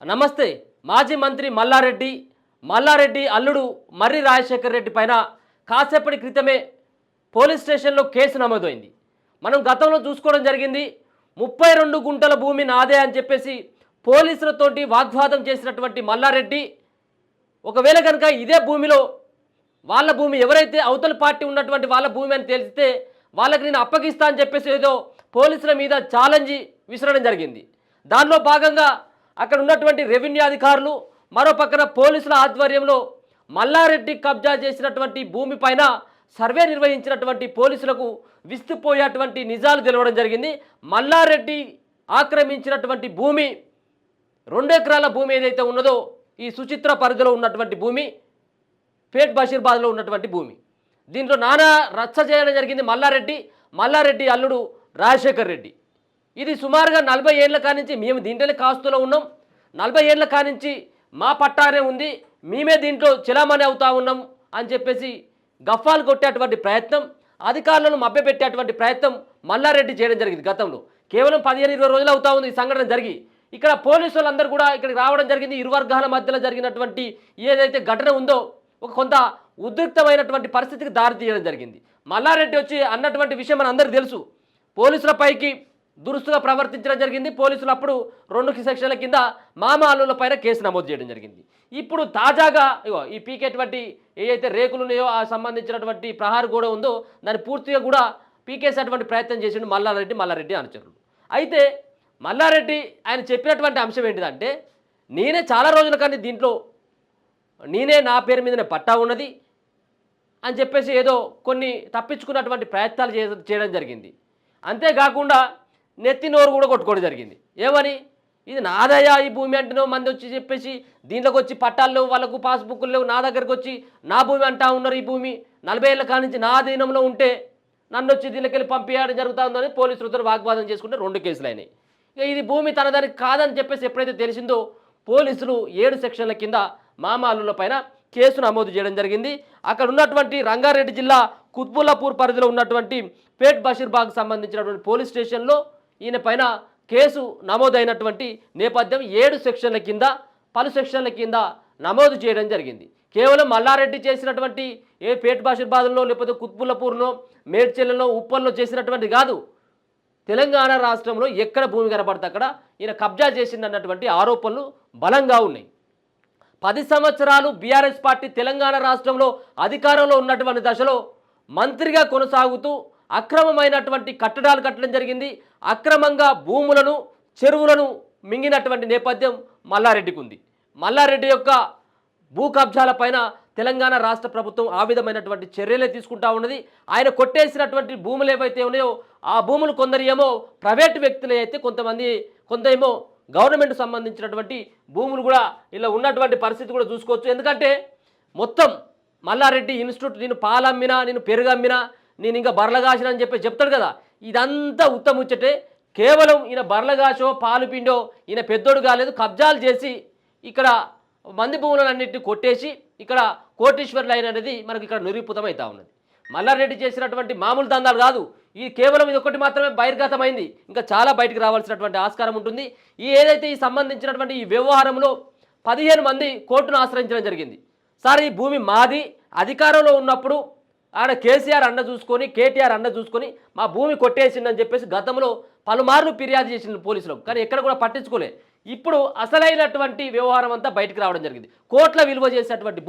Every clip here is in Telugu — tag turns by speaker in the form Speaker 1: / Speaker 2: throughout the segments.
Speaker 1: నమస్తే. మాజీ మంత్రి మల్లారెడ్డి అల్లుడు మర్రి రాజశేఖర్ రెడ్డి పైన కాసేపటి క్రితమే పోలీస్ స్టేషన్లో కేసు నమోదైంది. మనం గతంలో చూసుకోవడం జరిగింది. 32 గుంటల భూమి నాదే అని చెప్పేసి పోలీసులతోటి వాగ్వాదం చేసినటువంటి మల్లారెడ్డి, ఒకవేళ కనుక ఇదే భూమిలో వాళ్ళ భూమి ఎవరైతే అవతల పార్టీ ఉన్నటువంటి వాళ్ళ భూమి అని తెలిస్తే వాళ్ళకి నేను అప్పగిస్తా అని చెప్పేసి ఏదో పోలీసుల మీద ఛాలెంజ్ విసరడం జరిగింది. దానిలో భాగంగా అక్కడ ఉన్నటువంటి రెవెన్యూ అధికారులు, మరో పక్కన పోలీసుల ఆధ్వర్యంలో మల్లారెడ్డి కబ్జా చేసినటువంటి భూమి పైన సర్వే నిర్వహించినటువంటి పోలీసులకు విస్తుపోయేటువంటి నిజాలు తెలవడం జరిగింది. మల్లారెడ్డి ఆక్రమించినటువంటి భూమి 2 ఎకరాల భూమి ఏదైతే ఉన్నదో ఈ సుచిత్ర పరిధిలో ఉన్నటువంటి భూమి, పేట్ బషీర్బాద్లో ఉన్నటువంటి భూమి. దీంట్లో నానా రచ్చ చేయడం జరిగింది మల్లారెడ్డి అల్లుడు రాజశేఖర్ రెడ్డి. ఇది సుమారుగా 40 ఏళ్ల కానించి మేము దీంట్లోనే కాస్తులో ఉన్నాం, 40 ఏళ్ల కానించి మా పట్టానే ఉంది, మేమే దీంట్లో చెలామణి అవుతా ఉన్నాం అని చెప్పేసి గఫాలు కొట్టేటువంటి ప్రయత్నం, అధికారులను మభ్యపెట్టేటువంటి ప్రయత్నం మల్లారెడ్డి చేయడం జరిగింది. గతంలో కేవలం 15-20 రోజులు అవుతా ఉంది ఈ సంఘటన జరిగి. ఇక్కడ పోలీసు వాళ్ళందరూ కూడా ఇక్కడికి రావడం జరిగింది. ఇరు వర్గాల మధ్యలో జరిగినటువంటి ఏదైతే ఘటన ఉందో ఒక కొంత ఉద్రిక్తమైనటువంటి పరిస్థితికి దారి తీయడం జరిగింది. మల్లారెడ్డి వచ్చి అన్నటువంటి విషయం మన అందరికీ తెలుసు. పోలీసులపైకి దురుస్తుగా ప్రవర్తించడం జరిగింది. పోలీసులు అప్పుడు 2 సెక్షన్ల కింద మామాలుల పైన కేసు నమోదు చేయడం జరిగింది. ఇప్పుడు తాజాగా ఈ పీకేటువంటి ఏవైతే రేకులు ఉన్నాయో ఆ సంబంధించినటువంటి ప్రహార్ కూడా ఉందో దాన్ని పూర్తిగా కూడా పీకేసేటువంటి ప్రయత్నం చేసిండు మల్లారెడ్డి అనుచరులు. అయితే మల్లారెడ్డి ఆయన చెప్పినటువంటి అంశం ఏంటిదంటే, నేనే చాలా రోజుల కానీ దీంట్లో నా పేరు మీదనే పట్టా ఉన్నది అని చెప్పేసి ఏదో కొన్ని తప్పించుకున్నటువంటి ప్రయత్నాలు చేయడం జరిగింది. అంతేకాకుండా నెత్తి నోరు కూడా కొట్టుకోవడం జరిగింది. ఏమని, ఇది నాదయ్యా ఈ భూమి అంటున్నావు, మంది వచ్చి చెప్పేసి దీంట్లోకి వచ్చి పట్టాలు లేవు, వాళ్ళకు పాస్బుక్లు లేవు, నా దగ్గరకు వచ్చి నా భూమి అంటా ఉన్నారు, ఈ భూమి 40 ఏళ్ళ కానించి నా అధీనంలో ఉంటే నన్ను వచ్చి దీనికి వెళ్ళి పంపించడం జరుగుతుందని పోలీసులతో వాగ్వాదం చేసుకుంటే 2 కేసులు అయినాయి. ఇక ఇది భూమి తనదానికి కాదని చెప్పేసి ఎప్పుడైతే తెలిసిందో పోలీసులు 7 సెక్షన్ల కింద మామాలుల పైన కేసు నమోదు చేయడం జరిగింది. అక్కడ ఉన్నటువంటి రంగారెడ్డి జిల్లా కుత్బుల్లాపూర్ పరిధిలో ఉన్నటువంటి పేట్ బషీర్బాగ్ సంబంధించినటువంటి పోలీస్ స్టేషన్లో ఈయన పైన కేసు నమోదైనటువంటి నేపథ్యం 7 సెక్షన్ల కింద పలు సెక్షన్ల కింద నమోదు చేయడం జరిగింది. కేవలం మల్లారెడ్డి చేసినటువంటి ఏ పేట్ బషీర్బాద్లో లేకపోతే కుత్బుల్లాపూర్లో, మేడ్చెల్లో, ఉప్పల్లో చేసినటువంటి కాదు, తెలంగాణ రాష్ట్రంలో ఎక్కడ భూమి కనపడితే అక్కడ ఈయన కబ్జా చేసిందన్నటువంటి ఆరోపణలు బలంగా ఉన్నాయి. 10 సంవత్సరాలు బీఆర్ఎస్ పార్టీ తెలంగాణ రాష్ట్రంలో అధికారంలో ఉన్నటువంటి దశలో మంత్రిగా కొనసాగుతూ అక్రమమైనటువంటి కట్టడాలు కట్టడం జరిగింది. అక్రమంగా భూములను, చెరువులను మింగినటువంటి నేపథ్యం మల్లారెడ్డికి ఉంది. మల్లారెడ్డి యొక్క భూ కబ్జాల పైన తెలంగాణ రాష్ట్ర ప్రభుత్వం ఆ విధమైనటువంటి చర్యలే తీసుకుంటా ఉన్నది. ఆయన కొట్టేసినటువంటి భూములు ఏవైతే ఉన్నాయో ఆ భూములు కొందరు ఏమో ప్రైవేటు వ్యక్తులే అయితే కొంత ఏమో గవర్నమెంట్ సంబంధించినటువంటి భూములు కూడా ఇలా ఉన్నటువంటి పరిస్థితి కూడా చూసుకోవచ్చు. ఎందుకంటే మొత్తం మల్లారెడ్డి ఇన్స్టిట్యూట్, నేను పాలమ్మినా, నేను పెరుగమ్మినా, నేను ఇంకా బర్లగాసిన అని చెప్పి చెప్తాడు కదా, ఇదంతా ఉత్తముచ్చటే. కేవలం ఈయన బర్లగాషో పాలు పిండో ఈయన పెద్దోడు కాలేదు, కబ్జాలు చేసి ఇక్కడ మంది భూములన్నింటినీ కొట్టేసి ఇక్కడ కోటీశ్వర్లు అయినది మనకు ఇక్కడ నిరూపితం అవుతా ఉన్నది. మల్లారెడ్డి చేసినటువంటి మామూలు దందాలు కాదు, ఈ కేవలం ఇది ఒకటి మాత్రమే బహిర్గతమైంది, ఇంకా చాలా బయటకు రావాల్సినటువంటి ఆస్కారం ఉంటుంది. ఏదైతే ఈ సంబంధించినటువంటి ఈ వ్యవహారంలో 15 మంది కోర్టును ఆశ్రయించడం జరిగింది. సార్ ఈ భూమి మాది, అధికారంలో ఉన్నప్పుడు ఆడ కేసీఆర్ అండ చూసుకొని, కేటీఆర్ అండ చూసుకొని మా భూమి కొట్టేసిందని చెప్పేసి గతంలో పలుమార్లు ఫిర్యాదు చేసింది పోలీసులకు, కానీ ఎక్కడ కూడా పట్టించుకోలే. ఇప్పుడు అసలైనటువంటి వ్యవహారం అంతా బయటకు రావడం జరిగింది. కోట్ల విలువ చేసేటువంటి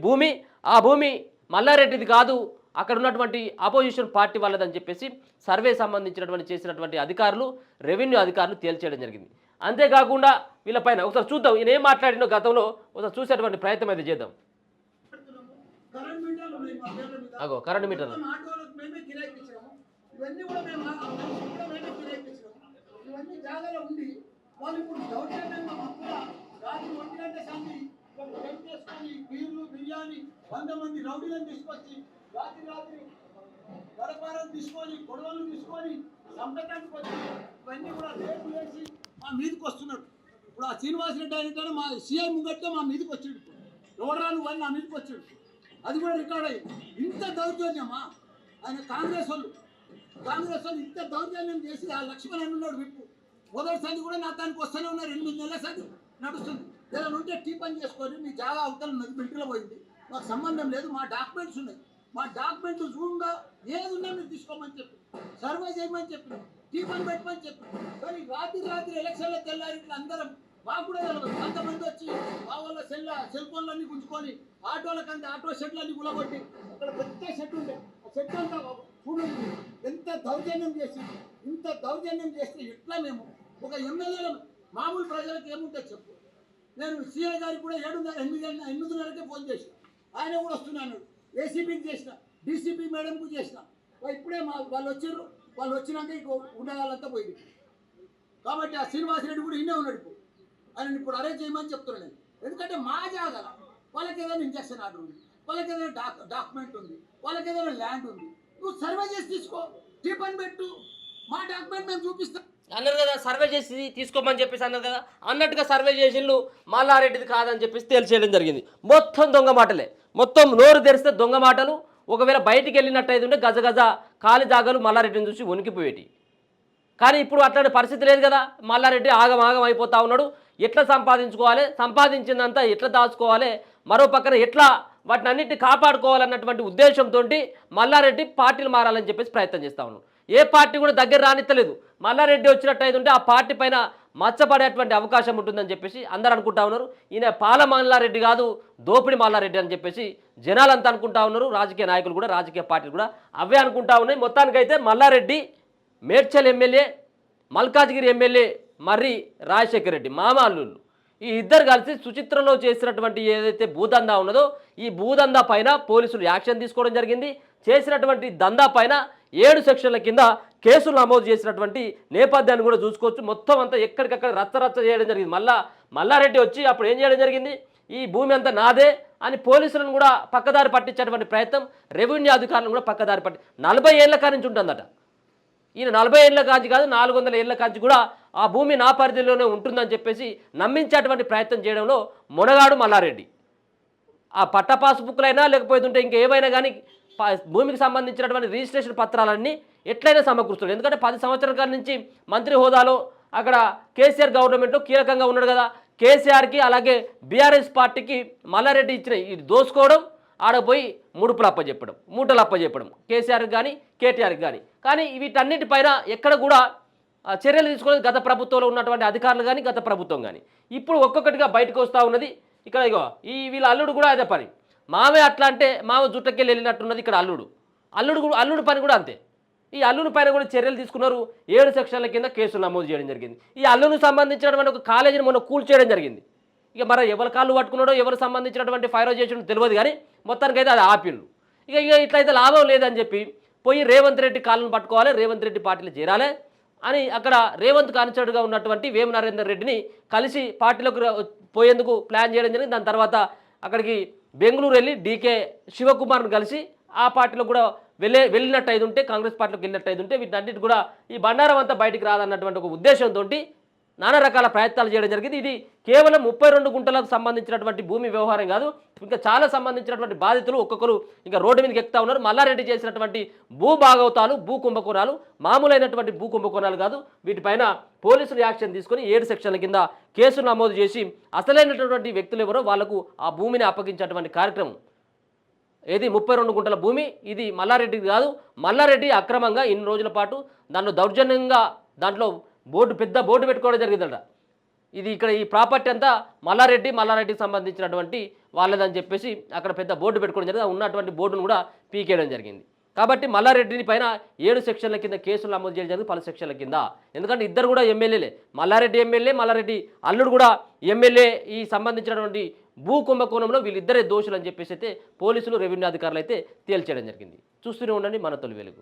Speaker 1: భూమి, ఆ భూమి మల్లారెడ్డిది కాదు, అక్కడ ఉన్నటువంటి అపోజిషన్ పార్టీ వాళ్ళదని చెప్పేసి సర్వే సంబంధించినటువంటి చేసినటువంటి అధికారులు, రెవెన్యూ అధికారులు తేల్చేయడం జరిగింది. అంతేకాకుండా వీళ్ళపైన ఒకసారి చూద్దాం ఈయన ఏం మాట్లాడినో గతంలో ఒకసారి చూసేటువంటి ప్రయత్నం అయితే చేద్దాం. కరెంట్ మీటర్
Speaker 2: ఇవన్నీ జాగాలో ఉండి వాళ్ళు ఇప్పుడు దౌర్జన్యంగా రాత్రి 1 గంట సంధి చేసుకొని బీర్లు, బిర్యానీ 100 మంది రౌడీలను తీసుకొచ్చి రాత్రి గడపారం తీసుకొని, గొడవలు తీసుకొని సంపటానికి వచ్చి ఇవన్నీ కూడా రేపు వేసి మా మీదకి వస్తున్నాడు. ఇప్పుడు ఆ శ్రీనివాసరెడ్డి అయిన మా సీఎం ముంగట్గా మా మీదకి వచ్చాడు. ఎవరాలు వాళ్ళు నా మీదకి వచ్చాడు, అది కూడా రికార్డ్ అయ్యింది. ఇంత దౌర్జన్యమా ఆయన కాంగ్రెస్ వాళ్ళు ఇంత దౌర్జన్యం చేసి ఆ లక్ష్మణ్ ఉన్నాడు విప్పు మొదటి సంది కూడా నా దానికి వస్తూనే ఉన్నారు, 8 నెలల సంది నడుస్తుంది. ఏదైనా ఉంటే టీ పని చేసుకొని మీ జాగా అవతల ఉన్నది, మిలిటరీలో పోయింది, మాకు సంబంధం లేదు, మా డాక్యుమెంట్స్ ఉన్నాయి, మా డాక్యుమెంట్లు జూమ్గా ఏది ఉన్నా మీరు తీసుకోమని చెప్పి, సర్వే చేయమని చెప్పి, టీ పని పెట్టమని చెప్పి. కానీ రాత్రి ఎలక్షన్లో తెల్లారి అందరం మాకు కూడా తెలియదు, కొంతమంది వచ్చి మా వాళ్ళ సెల్ ఫోన్లన్నీ గుంజుకొని ఆటోలకంటే ఆటో షెడ్లన్నీ గులగొట్టి, అక్కడ పెద్ద షెడ్ ఉండే, ఆ షెడ్ అంతా చూడండి ఎంత దౌర్జన్యం చేసి, ఇంత దౌర్జన్యం చేస్తే ఎట్లా మేము ఒక ఎమ్మెల్యేలు మామూలు ప్రజలకు ఏముంటుంది చెప్పు. నేను సిఐ గారికి కూడా 8:30కే ఫోన్ చేసిన, ఆయన కూడా వస్తున్నాను, ఏసీబీకి చేసిన, డీసీపీ మేడంకు చేసిన, ఇప్పుడే వాళ్ళు వచ్చారు, వాళ్ళు వచ్చినాక ఇక ఉండగాలంతా పోయింది. కాబట్టి ఆ శ్రీనివాసరెడ్డి కూడా ఇన్నే ఉన్నాడు, ఇప్పుడు ఆయన ఇప్పుడు అరేంజ్ చేయమని చెప్తున్నాను నేను. ఎందుకంటే మా జాగా వాళ్ళకి ఏదైనా ఇంజక్షన్ ఆర్డర్ ఉంది, వాళ్ళకి ఏదైనా డాక్యుమెంట్ ఉంది, వాళ్ళకి ఏదైనా ల్యాండ్ ఉంది, నువ్వు సర్వే చేసి తీసుకో, టీ పని పెట్టు, మా డాక్యుమెంట్ మేము చూపిస్తాం
Speaker 1: అన్నారు కదా, సర్వే చేసి తీసుకోమని చెప్పేసి అన్నారు కదా, అన్నట్టుగా సర్వే చేసిళ్ళు మల్లారెడ్డిది కాదని చెప్పేసి తేల్చేయడం జరిగింది. మొత్తం దొంగ మాటలే, మొత్తం నోరు తెరిస్తే దొంగ మాటలు. ఒకవేళ బయటికి వెళ్ళినట్టయితే ఉంటే గజ ఖాళీ జాగాలు మల్లారెడ్డిని చూసి వణికిపోయేటి. కానీ ఇప్పుడు అట్లాంటి పరిస్థితి లేదు కదా, మల్లారెడ్డి ఆగం అయిపోతా ఉన్నాడు. ఎట్లా సంపాదించుకోవాలి, సంపాదించిందంతా ఎట్లా దాచుకోవాలి, మరో పక్కన ఎట్లా వాటిని అన్నింటినీ కాపాడుకోవాలన్నటువంటి ఉద్దేశంతో మల్లారెడ్డి పార్టీలు మారాలని చెప్పేసి ప్రయత్నం చేస్తూ ఉన్నాడు. ఏ పార్టీ కూడా దగ్గర రానిత్తలేదు. మల్లారెడ్డి వచ్చినట్టయితే ఉంటే ఆ పార్టీ పైన మచ్చపడేటువంటి అవకాశం ఉంటుందని చెప్పేసి అందరూ అనుకుంటా ఉన్నారు. ఈయన పాల మల్లారెడ్డి కాదు, దోపిడి మల్లారెడ్డి అని చెప్పేసి జనాలంతా అనుకుంటా ఉన్నారు. రాజకీయ నాయకులు కూడా, రాజకీయ పార్టీలు కూడా అవే అనుకుంటా ఉన్నాయి. మొత్తానికైతే మల్లారెడ్డి మేడ్చల్ ఎమ్మెల్యే, మల్కాజ్గిరి ఎమ్మెల్యే మర్రి రాజశేఖర రెడ్డి మామ అల్లుళ్ళు, ఈ ఇద్దరు కలిసి సుచిత్రలో చేసినటువంటి ఏదైతే భూదందా ఉన్నదో ఈ భూదందా పైన పోలీసులు యాక్షన్ తీసుకోవడం జరిగింది. చేసినటువంటి దందా పైన 7 సెక్షన్ల కింద కేసులు నమోదు చేసినటువంటి నేపథ్యాన్ని కూడా చూసుకోవచ్చు. మొత్తం అంతా ఎక్కడికక్కడ రచ్చ చేయడం జరిగింది. మల్లారెడ్డి వచ్చి అప్పుడు ఏం చేయడం జరిగింది, ఈ భూమి అంతా నాదే అని పోలీసులను కూడా పక్కదారి పట్టించేటువంటి ప్రయత్నం, రెవెన్యూ అధికారులను కూడా పక్కదారి 40 ఏళ్ల కాడి నుంచి ఉంటుందట. ఈయన 40 ఏళ్ల కాంచి కాదు, 400 ఏళ్ల కాంచి కూడా ఆ భూమి నా పరిధిలోనే ఉంటుందని చెప్పేసి నమ్మించేటువంటి ప్రయత్నం చేయడంలో మునగాడు మల్లారెడ్డి. ఆ పట్ట పాస్ బుక్లైనా లేకపోతుంటే ఇంకా ఏవైనా కానీ భూమికి సంబంధించినటువంటి రిజిస్ట్రేషన్ పత్రాలన్నీ ఎట్లయినా సమకూరుస్తాడు. ఎందుకంటే 10 సంవత్సరాల కాడి నుంచి మంత్రి హోదాలో అక్కడ కేసీఆర్ గవర్నమెంట్లో కీలకంగా ఉన్నాడు కదా. కేసీఆర్కి అలాగే బీఆర్ఎస్ పార్టీకి మల్లారెడ్డి ఇచ్చిన ఇది దోసుకోవడం, ఆడపోయి ముడుపులు అప్పచెప్పడం, మూటలు అప్పచెప్పడం కేసీఆర్కి కానీ కేటీఆర్కి కానీ వీటన్నిటిపైన ఎక్కడ కూడా చర్యలు తీసుకోలేదు గత ప్రభుత్వంలో ఉన్నటువంటి అధికారులు కానీ గత ప్రభుత్వం కానీ. ఇప్పుడు ఒక్కొక్కటిగా బయటకు వస్తూ ఉన్నది. ఇక్కడ ఇగో వీళ్ళ అల్లుడు కూడా అదే పని, మామే అట్లా అంటే మామ జుట్టకెళ్ళి వెళ్ళినట్టున్నది. ఇక్కడ అల్లుడు పని కూడా అంతే. ఈ అల్లుని పైన కూడా చర్యలు తీసుకున్నారు. 7 సెక్షన్ల కింద కేసులు నమోదు చేయడం జరిగింది. ఈ అల్లునికి సంబంధించినటువంటి ఒక కాలేజీని మొన్న కూల్చేయడం జరిగింది. ఇక మరి ఎవరి కాళ్ళు పట్టుకున్నాడో ఎవరు సంబంధించినటువంటి ఫైర్ చేసిన తెలియదు, కానీ మొత్తానికైతే అది ఆపిళ్ళు. ఇక ఇట్లయితే లాభం లేదని చెప్పి పోయి రేవంత్ రెడ్డి కాళ్ళను పట్టుకోవాలి, రేవంత్ రెడ్డి పార్టీలో చేరాలి అని అక్కడ రేవంత్ కాన్సర్ట్గా ఉన్నటువంటి వేము నరేందర్ రెడ్డిని కలిసి పార్టీలోకి పోయేందుకు ప్లాన్ చేయడం జరిగింది. దాని తర్వాత అక్కడికి బెంగళూరు వెళ్ళి డీకే శివకుమార్ను కలిసి ఆ పార్టీలో కూడా వెళ్ళినట్టయితే ఉంటే, కాంగ్రెస్ పార్టీలోకి వెళ్ళినట్టయితే ఉంటే వీటన్నిటి కూడా ఈ బండారం అంతా బయటికి రాదన్నటువంటి ఒక ఉద్దేశంతో నానా రకాల ప్రయత్నాలు చేయడం జరిగింది. ఇది కేవలం 32 గుంటలకు సంబంధించినటువంటి భూమి వ్యవహారం కాదు, ఇంకా చాలా సంబంధించినటువంటి బాధితులు ఒక్కొక్కరు ఇంకా రోడ్డు మీదకి ఎక్కుతా ఉన్నారు. మల్లారెడ్డి చేసినటువంటి భూ భాగవతాలు, భూ కుంభకోణాలు మామూలైనటువంటి భూ కుంభకోణాలు కాదు. వీటిపైన పోలీసులు యాక్షన్ తీసుకొని 7 సెక్షన్ల కింద కేసులు నమోదు చేసి అసలైనటువంటి వ్యక్తులు ఎవరో వాళ్లకు ఆ భూమిని అప్పగించేటువంటి కార్యక్రమం. ఏది 32 గుంటల భూమి, ఇది మల్లారెడ్డిది కాదు. మల్లారెడ్డి అక్రమంగా ఇన్ని రోజుల పాటు దాంట్లో దౌర్జన్యంగా దాంట్లో పెద్ద బోర్డు పెట్టుకోవడం జరిగిందట. ఇది ఇక్కడ ఈ ప్రాపర్టీ అంతా మల్లారెడ్డికి సంబంధించినటువంటి వాళ్ళదని చెప్పేసి అక్కడ పెద్ద బోర్డు పెట్టుకోవడం జరిగింది. ఉన్నటువంటి బోర్డును కూడా పీకేయడం జరిగింది. కాబట్టి మల్లారెడ్డిని పైన 7 సెక్షన్ల కింద కేసులు నమోదు చేయడం జరిగింది, 10 సెక్షన్ల కింద. ఎందుకంటే ఇద్దరు కూడా ఎమ్మెల్యేలే, మల్లారెడ్డి ఎమ్మెల్యే, మల్లారెడ్డి అల్లుడు కూడా ఎమ్మెల్యే. ఈ సంబంధించినటువంటి భూ కుంభకోణంలో వీళ్ళిద్దరే దోషులు అని చెప్పేసి అయితే పోలీసులు, రెవెన్యూ అధికారులు అయితే తేల్చేయడం జరిగింది. చూస్తూనే ఉండండి మన తొలి వెలుగు.